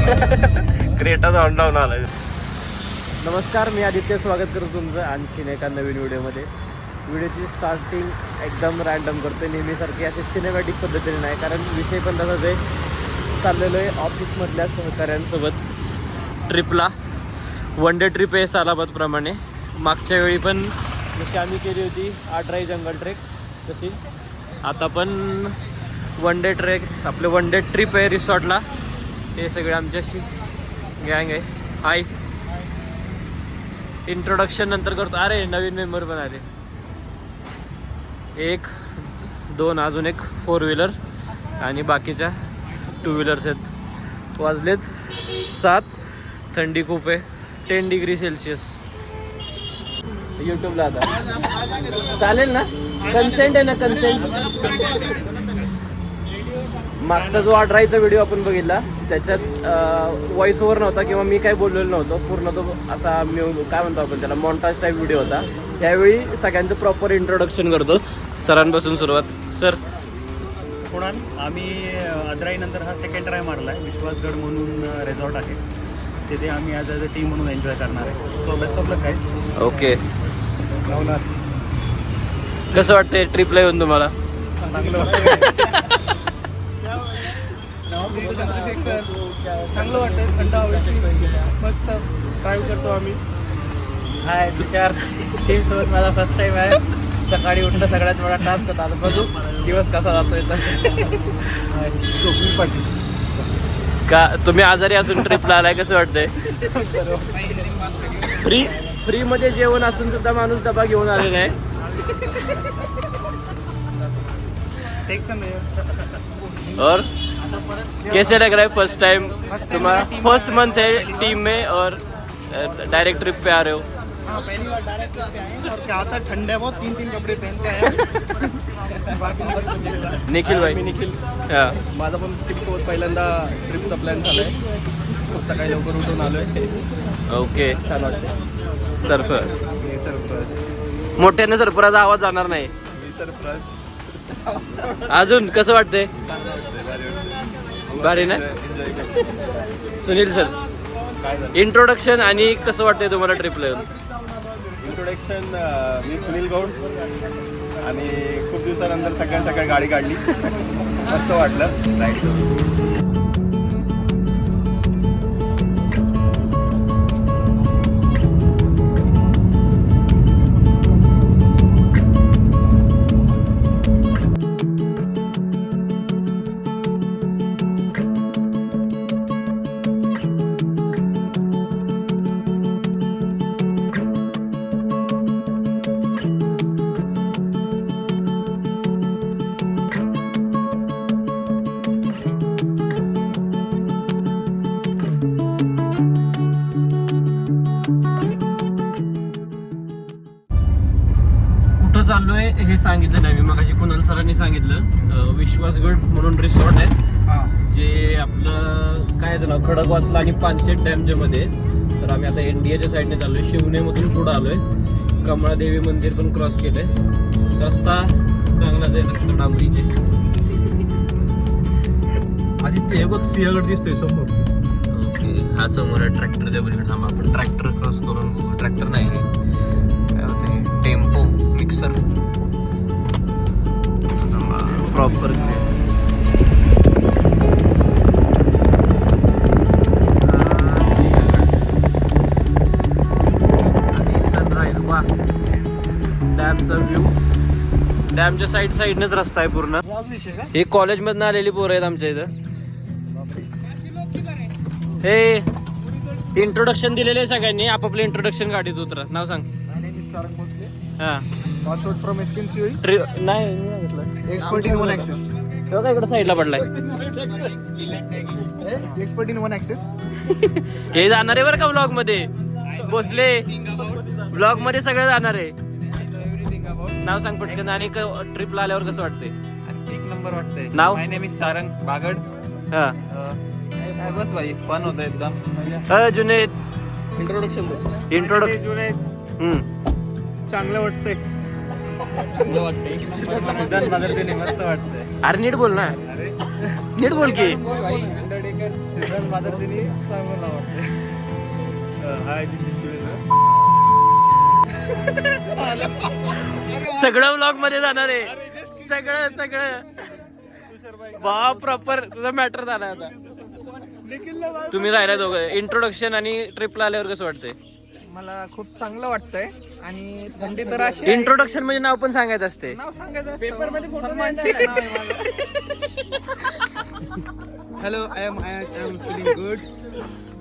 Creta जाऊन लावून आलाय. नमस्कार, मी आदित्य, स्वागत करतो तुमचं आणखीन एका नवीन व्हिडिओमध्ये. व्हिडिओची स्टार्टिंग एकदम रँडम करतो नेहमीसारखी, असे सिनेमॅटिक पद्धतीने नाही, कारण विषय पण तसाच आहे. चाललेलो आहे ऑफिसमधल्या सहकाऱ्यांसोबत ट्रिपला. वन डे ट्रिप आहे सालाबादप्रमाणे. मागच्या वेळी पण जशी आम्ही केली होती आटराई जंगल ट्रेक, तशीच आता पण वन डे ट्रेक, आपले वन डे ट्रिप आहे रिसॉर्टला. हे सगळे आमच्याशी गँग आहे. हाय, इंट्रोडक्शन नंतर करतो. अरे नवीन मेंबर पण आले, 1, 2, अजून एक 4 व्हीलर आणि बाकीच्या 2 व्हीलर्स आहेत. वाजलेत 7, थंडी खूप आहे, 10 डिग्री सेल्सिअस. यूट्यूबला आता चालेल ना? कन्सेंट आहे ना? कन्सेंट. मागचा जो आडराईचा व्हिडिओ आपण बघितला त्याच्यात व्हॉइस ओव्हर नव्हता किंवा मी काय बोललेलो नव्हतो. पूर्ण तो असा काय म्हणतो आपण त्याला, मॉन्टाज टाईप व्हिडिओ होता. त्यावेळी सगळ्यांचं प्रॉपर इंट्रोडक्शन करतो, सरांपासून सुरुवात. सर कुणाल, आम्ही आदराईनंतर हा सेकंड ट्राय मारला आहे. विश्वासगड म्हणून रेसॉर्ट आहे, तिथे आम्ही ॲज अ टीम म्हणून एन्जॉय करणार आहे. सो बेस्ट ऑफ लक काय. ओके, लावणार कसं वाटतंय ट्रिपला येऊन तुम्हाला? चांगलं वाटतं. चांगलं वाटतं, थंड हवेची मस्त ड्राईव्ह करतो आम्ही. हाय तुषार, टीमसोबत माझा फर्स्ट टाईम आहे. सकाळी उठणं सगळ्यात मोठा टास्क होता. आता बघू दिवस कसा जातोय. का तुम्ही आजारी असून ट्रिपला आलाय, कसं वाटतंय? फ्रीमध्ये जेवण असून सुद्धा माणूस डबा घेऊन आलेला आहे. और कैसे लग रहा है फर्स्ट टाइम तुम्हारा? फर्स्ट मंथ है टीम में और डायरेक्ट ट्रिप पे आ रहे हो? हाँ, पहली बार डायरेक्ट ट्रिप पे आए हैं और क्या होता है, ठंड है बहुत, 3 कपड़े पहन के आए हैं. निखिल भाई. निखिल, हां, माझा पण टीमसोबत पहिल्यांदा ट्रिपचा प्लॅन झाला आहे. खूप सकाळी लवकर उठून आलो आहे. ओके. छान वाटतं. सरफराज, मी सरप्राईज, मोठ्याने सरफराज आवाज जाणार नाही. मी सरप्राईज. अजून कसं वाटतंय? भारी ना? सुनील सर, काय झालं इंट्रोडक्शन आणि कसं वाटतंय तुम्हाला ट्रिपला येऊन? इंट्रोडक्शन? मी सुनील गौड आणि खूप दिवसानंतर सकाळी गाडी काढली. मस्त वाटलं राईड करून. चाललोय हे सांगितलं नाही मी मगाशी, कुणाल सरांनी सांगितलं. विश्वासगड म्हणून रिसॉर्ट आहे, जे आपलं काय झालं खडकवासला आणि पानशेत डॅमच्या मध्ये. तर आम्ही आता इंडियाच्या साईडने चाललोय. शिवनेमधून पुढं आलोय. कमळादेवी मंदिर पण क्रॉस केलंय. रस्ता चांगलाच आहे, रस्ता डांबरीचे. आदित्य, हे बघ सिंहगड दिसतोय समोर. ओके, हा समोर आहे ट्रॅक्टरच्या पलीकडे. थांबा, आपण ट्रॅक्टर क्रॉस करून बघू. ट्रॅक्टर नाही, काय होतं, टेम्पो मिक्सर. Proper sunrise. वा, डॅमचा व्ह्यू. डॅमच्या साईडनेच रस्ता आहे पूर्ण. हे कॉलेजमधनं आलेली पोरं आहेत आमच्या इथं. हे इंट्रोडक्शन दिलेले आहे सगळ्यांनी. आपापले इंट्रोडक्शन गाडीत उतरा. नाव सांग. हां, पासवर्ड फ्रॉम एसकेन्सी नाही एक्सपर्ट इन 1 ॲक्सेस. तो काय इकडे साईडला पडलाय. Expert in 1 access. हे जाणार आहे बरं का ब्लॉग मध्ये. भोसले ब्लॉग मध्ये सगळं जाणार आहे. नाव सांग पटकन आणि ट्रिपला आल्यावर कसं वाटतंय? एक नंबर वाटतंय. नाव? माय नेम इज सारंग बागड. हा, बस भाई, फन होतं एकदम. जुनेद, इंट्रोडक्शन चांगलं वाटतंय. चांगलं वाटतंय. मस्त वाटतंय. अरे नीट बोल ना, नीट बोल की. सिद्धार्थ मादरजीनी चांगलं वाटतं. Hi this is Shivendra. सगळं व्लॉग मध्ये जाणार आहे. सगळं बा प्रॉपर तुझा मॅटर झाला आता. तुम्ही राहिला दोघं. इंट्रोडक्शन आणि ट्रिपला आल्यावर कसं वाटतंय? मला खूप चांगलं वाटतंय आणि थंडी तर अशी इंट्रोडक्शन म्हणजे नाव पण सांगायचं असते. नाव सांगायचं पेपर मध्ये फोटो सलमान नाही शेख नाव आहे माझं. Hello I am feeling good.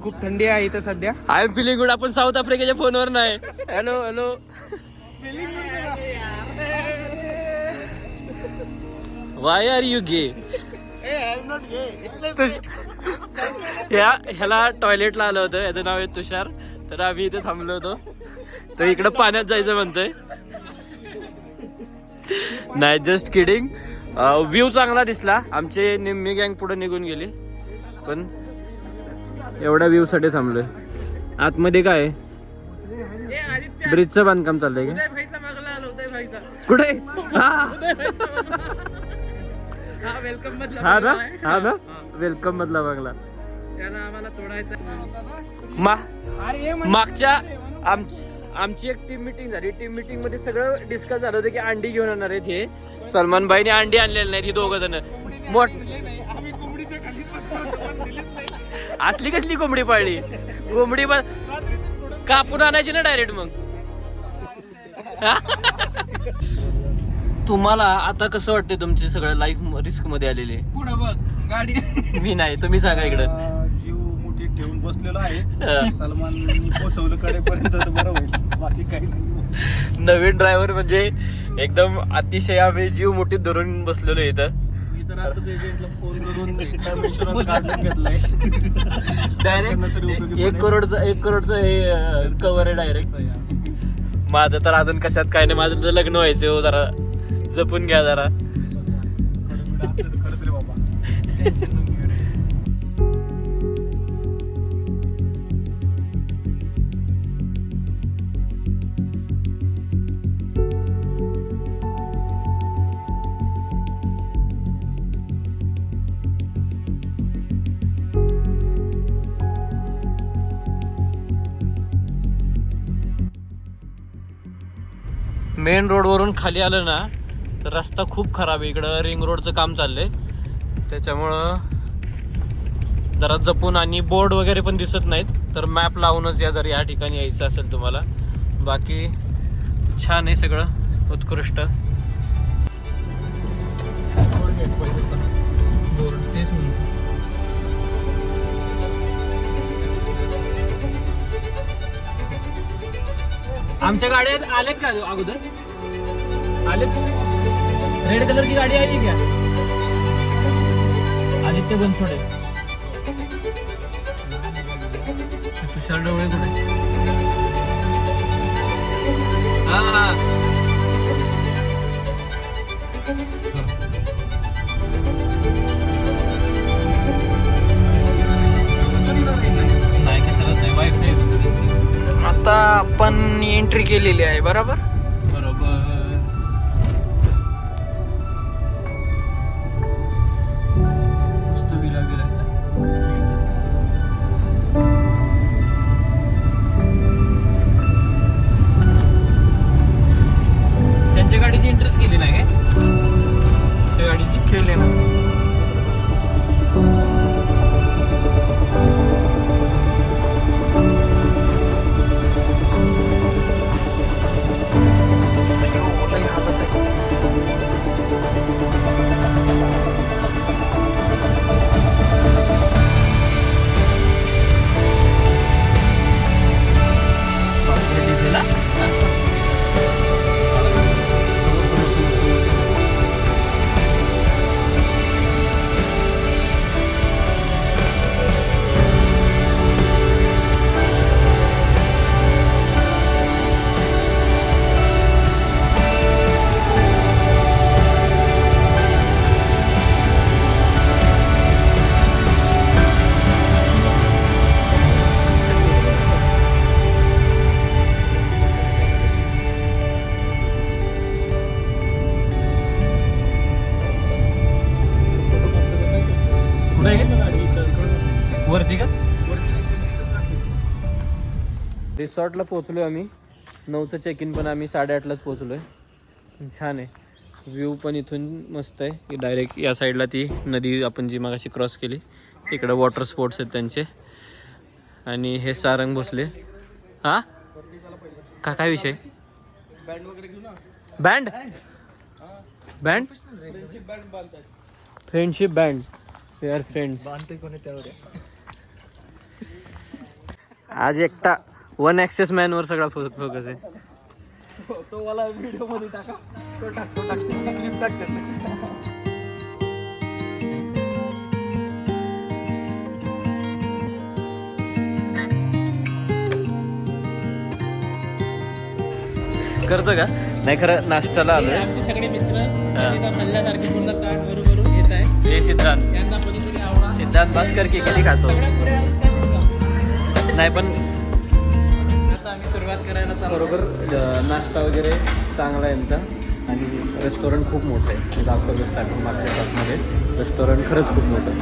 खूप थंडी आहे इथं सध्या. I am feeling good. आपण साऊथ आफ्रिकेच्या फोनवर नाही. Hello why are you gay? ह्याला टॉयलेटला आलं होतं. याचं नाव आहे तुषार. तर आम्ही इथे थांबलो होतो. तर इकडं पाण्यात जायचं म्हणतोय. नाही जस्ट किडिंग. व्ह्यू चांगला दिसला. आमचे निम्मी गँग पुढे निघून गेली पण एवढ्या व्ह्यू साठी थांबलोय. आतमध्ये काय ब्रिजचं बांधकाम चाललंय का? कुठे? हा ना वेलकम मधला बंगला. मागच्या आमची एक टीम मिटिंग झाली. टीम मिटिंग मध्ये सगळं डिस्कस झालं होतं की अंडी घेऊन येणार आहेत. हे सलमान भाईने अंडी आणलेली नाहीत. ही दोघं जण मोठ असली कसली कोंबडी पाळली. कोंबडी पण कापून आणायची ना डायरेक्ट. मग तुम्हाला आता कसं वाटतंय तुमची सगळं लाईफ रिस्क मध्ये आलेली? पुढं बघ गाडी. मी नाही, तुम्ही सांगा इकडं. जीव मुठीत ठेवून बसलेलो आहे. सलमान पोहोचवलं कडेपर्यंत तर बरं होईल. बाकी काही नाही. नवीन ड्रायव्हर म्हणजे एकदम अतिशय आम्ही जीव मुठीत धरून बसलेलो इथं. मी तर आताच एजंटला फोन करून इन्शुरन्स काढून घेतलाय. डायरेक्ट 1 करोडचं हे कव्हर आहे डायरेक्ट. माझं तर अजून कशात काय नाही. माझं तर लग्न व्हायचं हो. जरा जपून घ्या जरा. खरंच रे बाबा. मेन रोडवरून खाली आलं ना तर रस्ता खूप खराब आहे. इकडं रिंग रोडचं काम चाललंय त्याच्यामुळं जरा जपून. आणि बोर्ड वगैरे पण दिसत नाहीत. तर मॅप लावूनच या जर या ठिकाणी यायचं असेल तुम्हाला. बाकी छान आहे सगळं उत्कृष्ट. आमच्या गाड्या आल्यात का अगोदर? आलेत. रेड कलर की गाडी आली क्या? आदित्य बनसोडे. तुषार डवळे कुठे? हा नाही कशालाच नाही. वाईफाय आता आपण एंट्री केलेली आहे बरोबर. मस्त विला गेलाय. त्यांच्या गाडीची इंटरेस्ट केली नाही काय? त्या गाडीची केले ना. वरती का? रिसॉर्टला पोहोचलो आम्ही 9चं चेक इन, पण आम्ही 8:30लाच पोहोचलो आहे. छान आहे, व्ह्यू पण इथून मस्त आहे की डायरेक्ट या साईडला ती नदी आपण जी मगाशी क्रॉस केली. इकडं वॉटर स्पोर्ट्स आहेत त्यांचे. आणि हे सारंग भोसले. हां काय विषय? Band band friendship band. We are friends. आज एकटा वन ॲक्सेस मॅनवर सगळा फोकस आहे. तो मला व्हिडिओ मध्ये टाका. तो क्लिप टाकते. करतो का? नाही खरं नाश्त्याला आलोय. आमचे सगळे मित्र हल्ल्यासारखे पूर्ण ताट बरोबर येत आहे. हे सिद्धांत त्यांना कधीतरी आवडा. सिद्धांत भास्कर की किती खातो नाही, पण आता आम्ही सुरुवात करायला चालू. बरोबर नाश्ता वगैरे चांगला आहे यांचा. आणि रेस्टॉरंट खूप मोठं आहे. दाखवलं स्टार्टिंग मागच्या शॉपमध्ये. रेस्टॉरंट खरंच खूप मोठं आहे.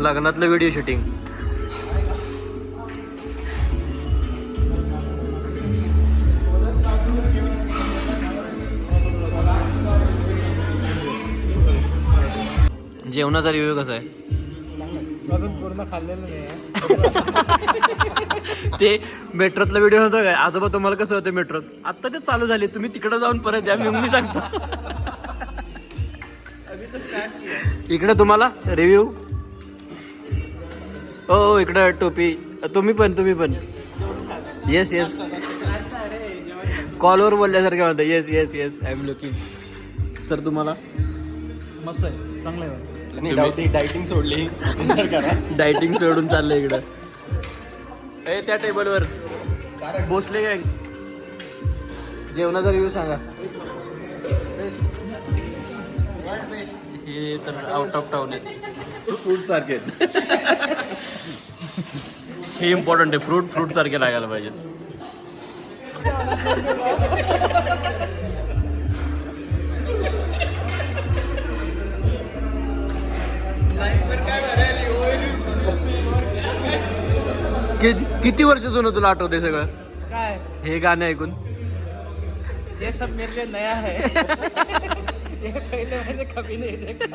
लग्नातलं व्हिडिओ शूटिंग. जेवणाचा रिव्ह्यू कसा आहे? अजून पूर्ण खाल्लेलं नाही. ते मेट्रोतला व्हिडिओ होता काय? आजोबा तुम्हाला कसं होतं मेट्रोत? आता ते चालू झाले, तुम्ही तिकडे जाऊन परत या, मी सांगतो. इकडे तुम्हाला रिव्ह्यू. हो इकडं टोपी. तुम्ही पण येस कॉलवर बोलल्यासारखं म्हणतं. Yes I am looking. Sir तुम्हाला? मस्त आहे, चांगलं आहे. डायटिंग सोडली. डायटिंग सोडून चाललंय इकडं. ए त्या टेबलवर बसले काय? जेवणाचा रिव्ह्यू सांगा. हे तर आउट ऑफ टाउन आहे. फ्रूट सारखे हे इम्पॉर्टंट आहे. फ्रूट सारखे लागायला पाहिजे. किती वर्ष जुनं तुला आठवते सगळं काय हे गाणं ऐकून? ये सब मेरे लिए नया है. ये पहले मैंने कभी नहीं देखा.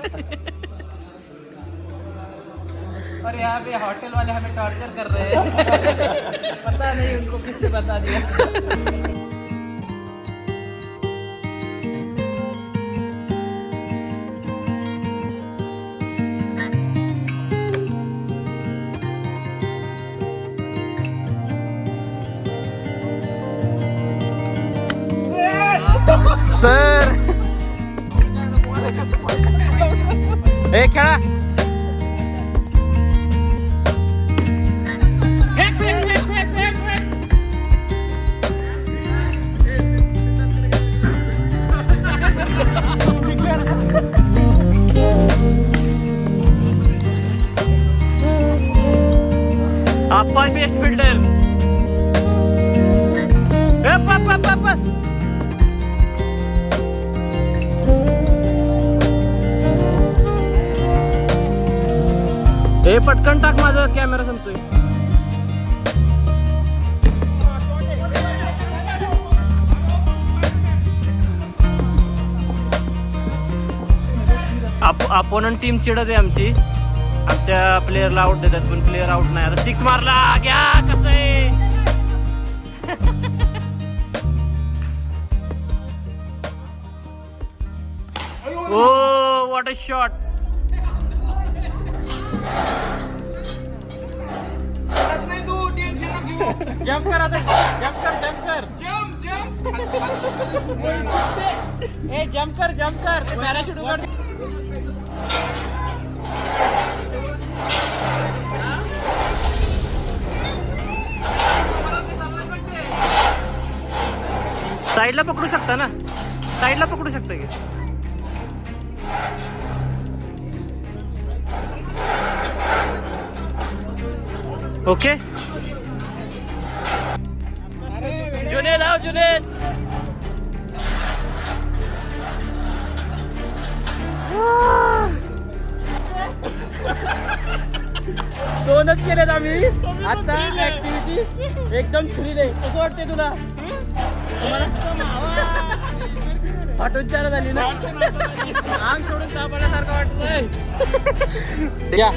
और यहाँ पे होटल वाले हमें टॉर्चर कर रहे हैं. पता नहीं उनको किसने बता दिया. सर हे खेळा. आपण बेस्ट फिल्डर. हे पटकन टाक, माझा कॅमेरा संपतोय. अपोनंट टीम चिडत आहे आमची. आमच्या प्लेयरला आउट देतात पण प्लेयर आउट नाही. आता 6 मारला. घ्या कसं आहे. ओ व्हॉट अ शॉट. जंप कर आता. जंप कर. ए जंप कर. पॅराशूट उघड. साईडला पकडू शकता ना, साईडला पकडू शकता की. ओके जुनेद आओ जुनेद. दोनच केलेत आम्ही आता ऍक्टिव्हिटी. एकदम थ्रिल आहे. कसं वाटतंय तुला? पाठवून चार झाली ना, अंग सोडून तापल्यासारखं वाटतंय. या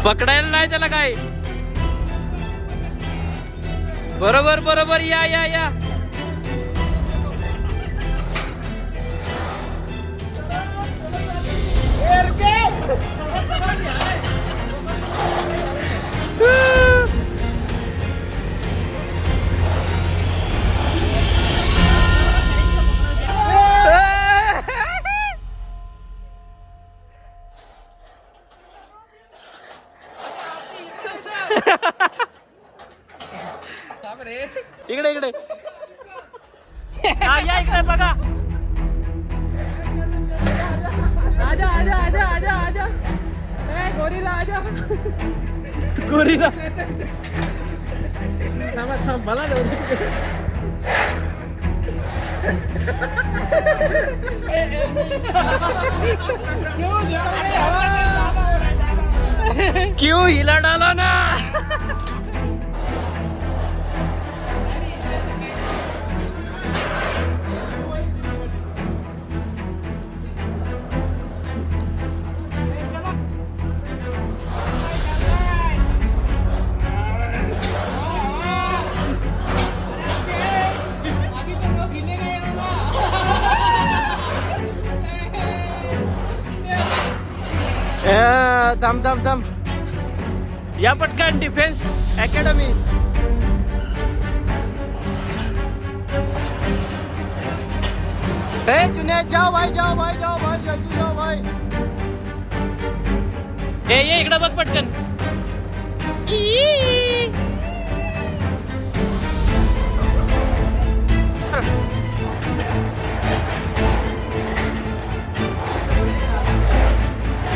पकडायला नाही त्याला काय. बरोबर बरोबर. या या या. इकडे इकडे हा, या इकडे बघा. आजा आजा आजा आजा आजा. ए गोरीला आजा. गोरीला मला क्यों हिला डाला ना. थांब थांब थांब. या पटकन डिफेन्स अकॅडमी. ए जुनेद जाओ भाई, जाओ भाई, जाओ भाई, जल्दी जाओ भाई. ये इकडे बघ पटकन.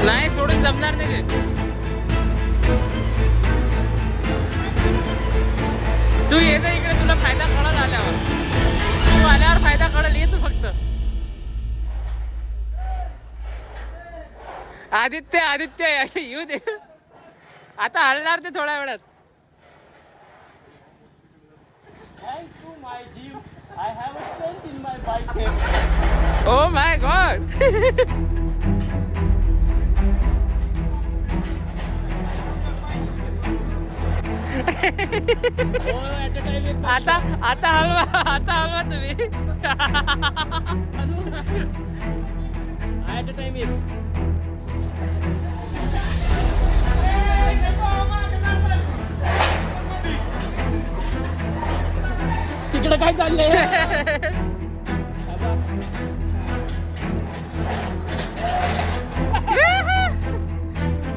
नाही सोडून जमणार नाही ते. तू ये ना इकडे, तुला फायदा कळल आल्यावर. तू आल्यावर फायदा कळल. ये तू फक्त. आदित्य आदित्य येऊ दे. आता हलणार ते थोड्या वेळात. Thanks to my gym, I have a strength in my bicep. Oh my God. आता आता हलवा, आता हलवा तुम्ही. ॲट अ टाइम एक. तिकडे काय चाललंय?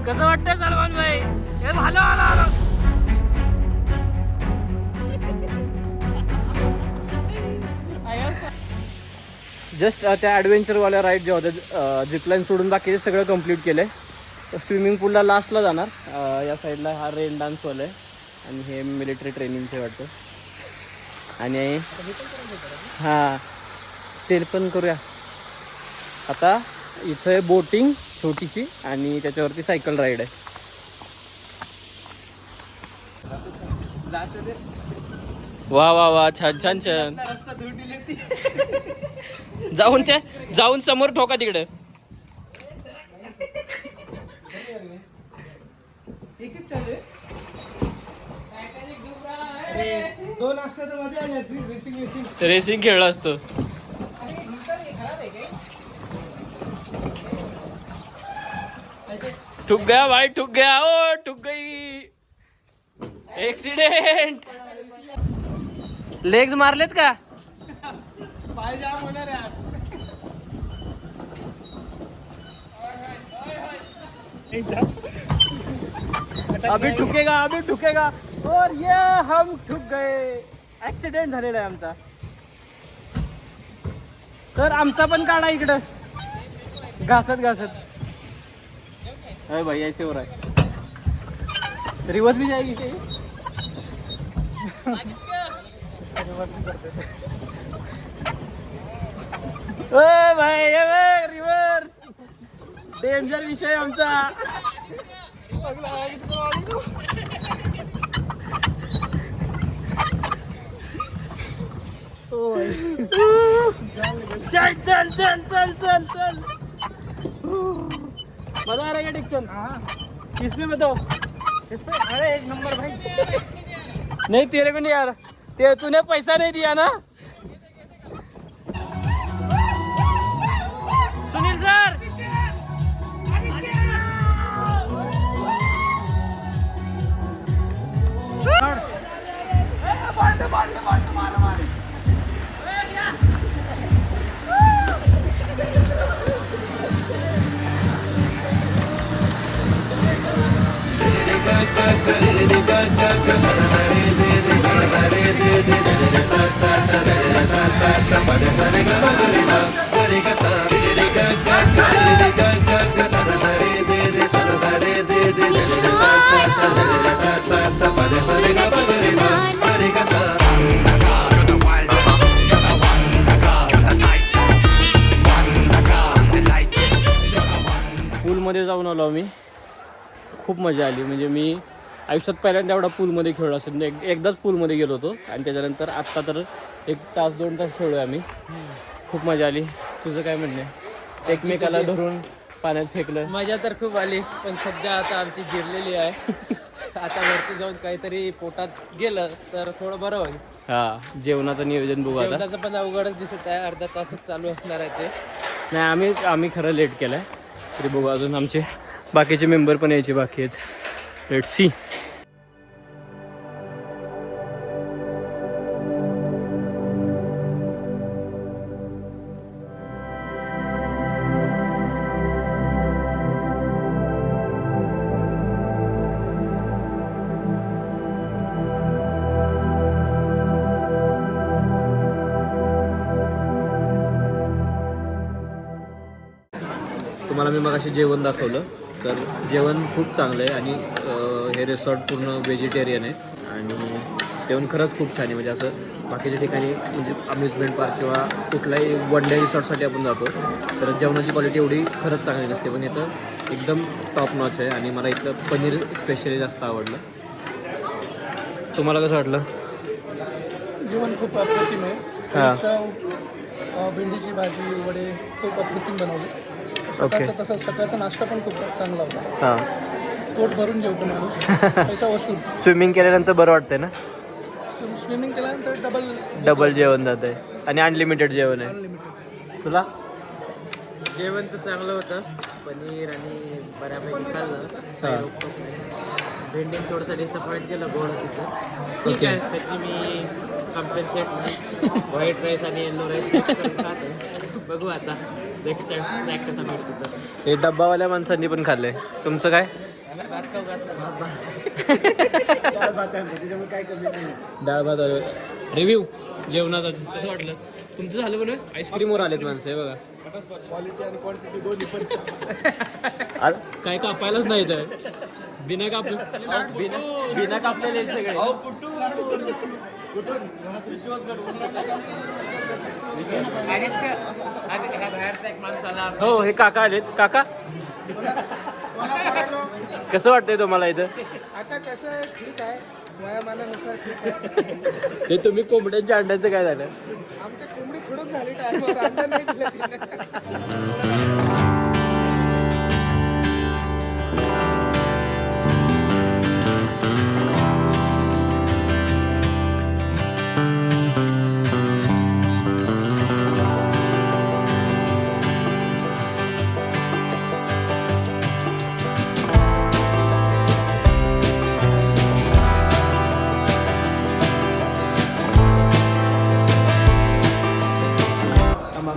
कसं वाटतंय सलमान भाई? हे भालो आला आला. जस्ट त्या ॲडव्हेंचरवाल्या राईड जे होत्या, झिपलाईन सोडून बाकीचे सगळं कंप्लीट केलं आहे. स्विमिंग पूलला लास्टला जाणार. या साईडला हा रेन डान्सवाला आहे आणि हे मिलिटरी ट्रेनिंगचे वाटतं. आणि हां ते पण करूया. आता इथं आहे बोटिंग छोटीशी आणि त्याच्यावरती सायकल राईड आहे. वा वा वा, छान छान छान. जाऊन समोर ठोका तिकडे. रेसिंग खेळला असतो. ठुक गया भाई, ठुक गया. ओ ठुक गई. एक्सिडेंट. लेग्स मारलेत का? अभी ठुकेगा, अभी ठुकेगा. और ये हम ठुक गए. ऍक्सिडेंट झालेला आहे आमचा. सर आमचा पण काढा इकडं घासत घासत. अरे भाई ऐसे हो रहा है. रिवर्स भी जाएगी क्या? ओ भाई रिवर्स. डेंजर विषय आमचा. चल चल चल चल चल चल. मजा आ रहा है डिक्शन? इसमें बताओ. इसमें अरे एक नंबर भाई. नहीं तेरे को नहीं आ रहा. ते तूने पैसा नहीं दिया ना. सुनील सर पूलमध्ये जाऊन आलो मी. खूप मजा आली. म्हणजे मी आयुष्यात पहिल्यांदा एवढा पूलमध्ये खेळलो असेल. एकदाच पूलमध्ये गेलो होतो आणि त्याच्यानंतर आत्ता तर 1 तास 2 तास खेळलो आहे आम्ही. खूप मजा आली. तुझं काय म्हणणं आहे? एकमेकाला धरून पाण्यात फेकलं. मजा तर खूप आली पण सध्या आता आमची जिरलेली आहे. आता वरती जाऊन काहीतरी पोटात गेलं तर थोडं बरं होईल. हा जेवणाचं नियोजन बघू आता. जेवणाचं पण अवघडच दिसत आहे. अर्धा तासच चालू असणार आहे ते. नाही आम्ही खरं लेट केलं आहे. तरी बघू अजून आमचे बाकीचे मेंबर पण यायचे बाकी आहेत. Let's see. तुम्हाला मी मगाशी जेवण दाखवलं तर जेवण खूप चांगलं आहे आणि हे रिसॉर्ट पूर्ण व्हेजिटेरियन आहे आणि जेवण खरंच खूप छान आहे. म्हणजे असं बाकीच्या ठिकाणी म्हणजे अम्युजमेंट पार्क किंवा कुठल्याही वन डे रिसॉर्टसाठी आपण जातो तर जेवणाची क्वालिटी एवढी खरंच चांगली नसते. पण इथं एकदम टॉप नॉच आहे आणि मला इथलं पनीर स्पेशली जास्त आवडलं. तुम्हाला कसं वाटलं? जेवण खूप अप्रतिम आहे. हां. भेंडीची भाजी वडे खूप अप्रतिम बनवले. ओके. सकाळचा तसं सकाळचा नाश्ता पण खूप चांगला होता. हां. पोट भरून जेवतो माणूस. पैसा वसूल. स्विमिंग केल्यानंतर बरं वाटतंय ना? स्विमिंग केल्यानंतर डबल जेवण जात आहे आणि अनलिमिटेड जेवण आहे. अनलिमिटेड. तुला? जेवण तर चांगलं होतं. पनीर आणि बऱ्यापैकी खाल्लं. काही रोकटोक नाही. भेंडी थोडंसं डिसअपॉइंट केलं गोड तिथं. ठीक आहे त्याची मी कम्पेन्सेट व्हाईट राईस आणि येल्लो राईस करून खातो. बघू आता नेक्स्ट टाइम स्नॅक कसा मिळतो तर. हे डब्बावाल्या माणसांनी पण खाल्लंय. तुमचं काय? डाळ भात. रिव्ह्यू जेवणाचा कसं वाटलं? तुमचं झालं पण आईस्क्रीमवर आलेत माणसं. हे बघा क्वालिटी आणि क्वांटिटी दोन्ही पण. काय कापायलाच नाही तर बिना बिना कापलेले सगळे. हो हे काका आलेत. काका कसं वाटतंय तुम्हाला इथं? आता कसं आहे ठीक आहे. वयामानानुसार ठीक आहे. ते तुम्ही कोंबड्यांच्या अंड्याचं काय झालं? आमच्या कोंबडी खुडून झाली टायमावर अंडा नाही दिलं तिने.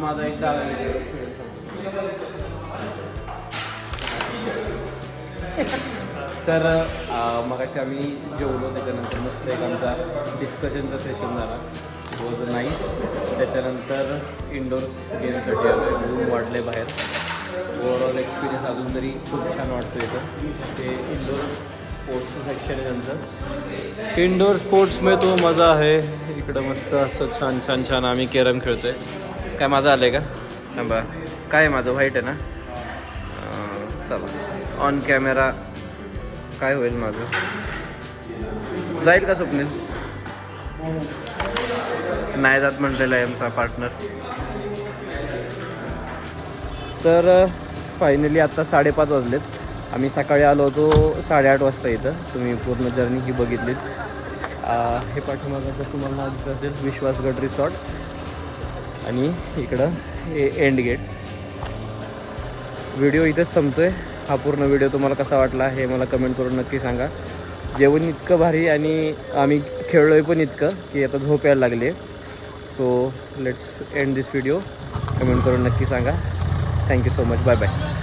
माझा एक डाळ तर मग अशी आम्ही जेवलो, त्याच्यानंतर मस्त एक आमचा डिस्कशनचा सेशन झाला, वॉज नाईस. त्याच्यानंतर इंडोर्स गेमसाठी आलो आहे, रूम वाढले बाहेर. ओव्हरऑल एक्सपिरियन्स अजून तरी खूप छान वाटतो इथं. ते इंडोर स्पोर्ट्सचं सेक्शन आहे त्यांचं. इंडोर स्पोर्ट्स में तो मजा आहे. इकडं मस्त असं छान छान छान आम्ही कॅरम खेळतो आहे. काय माझं आलं आहे का? थांबा, काय माझं व्हाईट आहे ना? चला ऑन कॅमेरा काय होईल माझं, जाईल का स्वप्नील? नाही जात म्हटलेला आहे आमचा पार्टनर. तर फायनली आत्ता 5:30 वाजलेत. आम्ही सकाळी आलो होतो 8:30 वाजता इथं. तुम्ही पूर्ण जर्नी ही बघितलीत. हे पाठीमागं जर तुम्हाला नाव दिसत असेल विश्वासगड रिसॉर्ट आणि इकडं हे एंड गेट. व्हिडिओ इथंच संपतोय. हा पूर्ण व्हिडिओ तुम्हाला कसा वाटला हे मला कमेंट करून नक्की सांगा. जेवण इतकं भारी आणि आम्ही खेळलो आहे पण इतकं की आता झोप यायला लागली आहे. So let's end this video. Comment करून नक्की सांगा. Thank you so much. Bye bye.